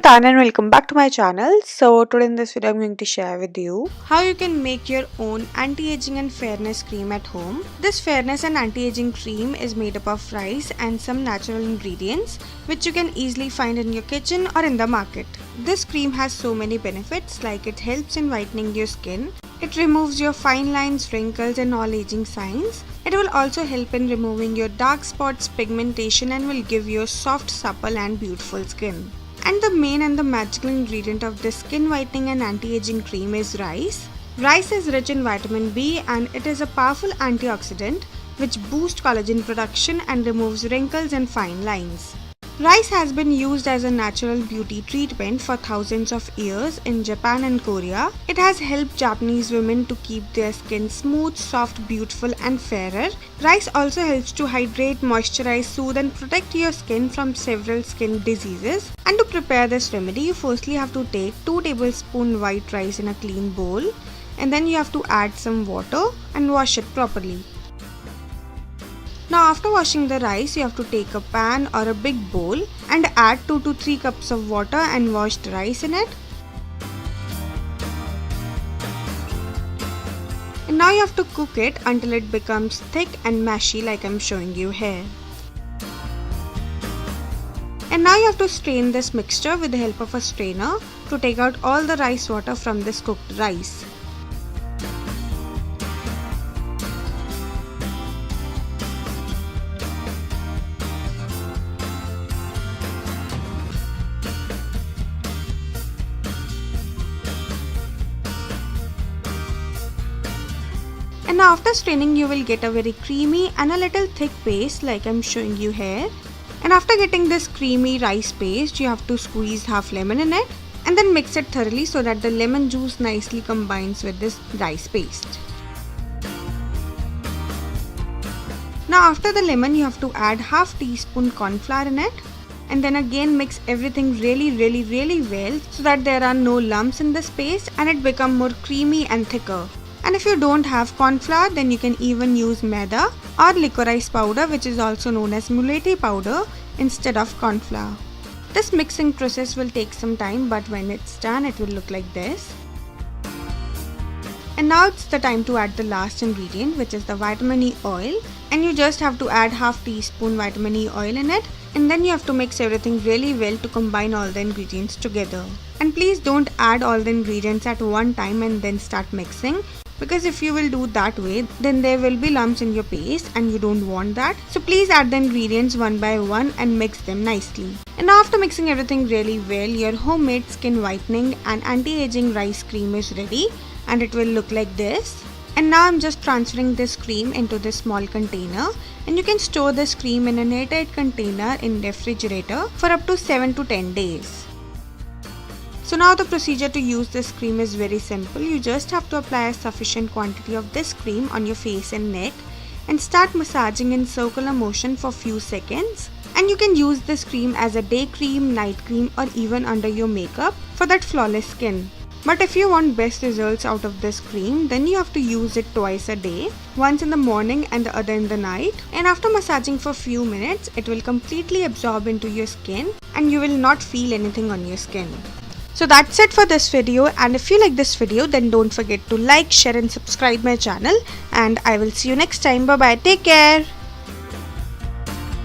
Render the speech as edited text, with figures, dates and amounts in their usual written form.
Suntan and welcome back to my channel. So today in this video I'm going to share with you how you can make your own anti-aging and fairness cream at home. This fairness and anti-aging cream is made up of rice and some natural ingredients which you can easily find in your kitchen or in the market. This cream has so many benefits, like it helps in whitening your skin. It removes your fine lines, wrinkles and all aging signs. It will also help in removing your dark spots, pigmentation, and will give you a soft, supple and beautiful skin. And the main and the magical ingredient of this skin whitening and anti-aging cream is rice. Rice is rich in vitamin B and it is a powerful antioxidant which boosts collagen production and removes wrinkles and fine lines. Rice has been used as a natural beauty treatment for thousands of years in Japan and Korea. It has helped Japanese women to keep their skin smooth, soft, beautiful and fairer. Rice also helps to hydrate, moisturize, soothe and protect your skin from several skin diseases. And to prepare this remedy, you firstly have to take 2 tablespoons white rice in a clean bowl, and then you have to add some water and wash it properly. Now after washing the rice, you have to take a pan or a big bowl and add 2 to 3 cups of water and washed rice in it. And now you have to cook it until it becomes thick and mashy like I'm showing you here. And now you have to strain this mixture with the help of a strainer to take out all the rice water from this cooked rice. And now after straining, you will get a very creamy and a little thick paste like I'm showing you here. And after getting this creamy rice paste, you have to squeeze half lemon in it and then mix it thoroughly so that the lemon juice nicely combines with this rice paste. Now after the lemon, you have to add half teaspoon corn flour in it. And then again mix everything really well so that there are no lumps in this paste and it become more creamy and thicker. And if you don't have corn flour, then you can even use maida or licorice powder, which is also known as muleti powder, instead of corn flour. This mixing process will take some time, but when it's done, it will look like this. And now it's the time to add the last ingredient, which is the vitamin E oil. And you just have to add half teaspoon vitamin E oil in it. And then you have to mix everything really well to combine all the ingredients together. And please don't add all the ingredients at one time and then start mixing, because if you will do that way, then there will be lumps in your paste and you don't want that. So please add the ingredients one by one and mix them nicely. And now after mixing everything really well, your homemade skin whitening and anti-aging rice cream is ready, and it will look like this. And now I'm just transferring this cream into this small container, and you can store this cream in an airtight container in refrigerator for up to 7 to 10 days. So now the procedure to use this cream is very simple. You just have to apply a sufficient quantity of this cream on your face and neck and start massaging in circular motion for few seconds. And you can use this cream as a day cream, night cream or even under your makeup for that flawless skin. But if you want best results out of this cream, then you have to use it twice a day, once in the morning and the other in the night. And after massaging for few minutes, it will completely absorb into your skin and you will not feel anything on your skin. So that's it for this video, and if you like this video, then don't forget to like, share and subscribe my channel, and I will see you next time. Bye bye, take care.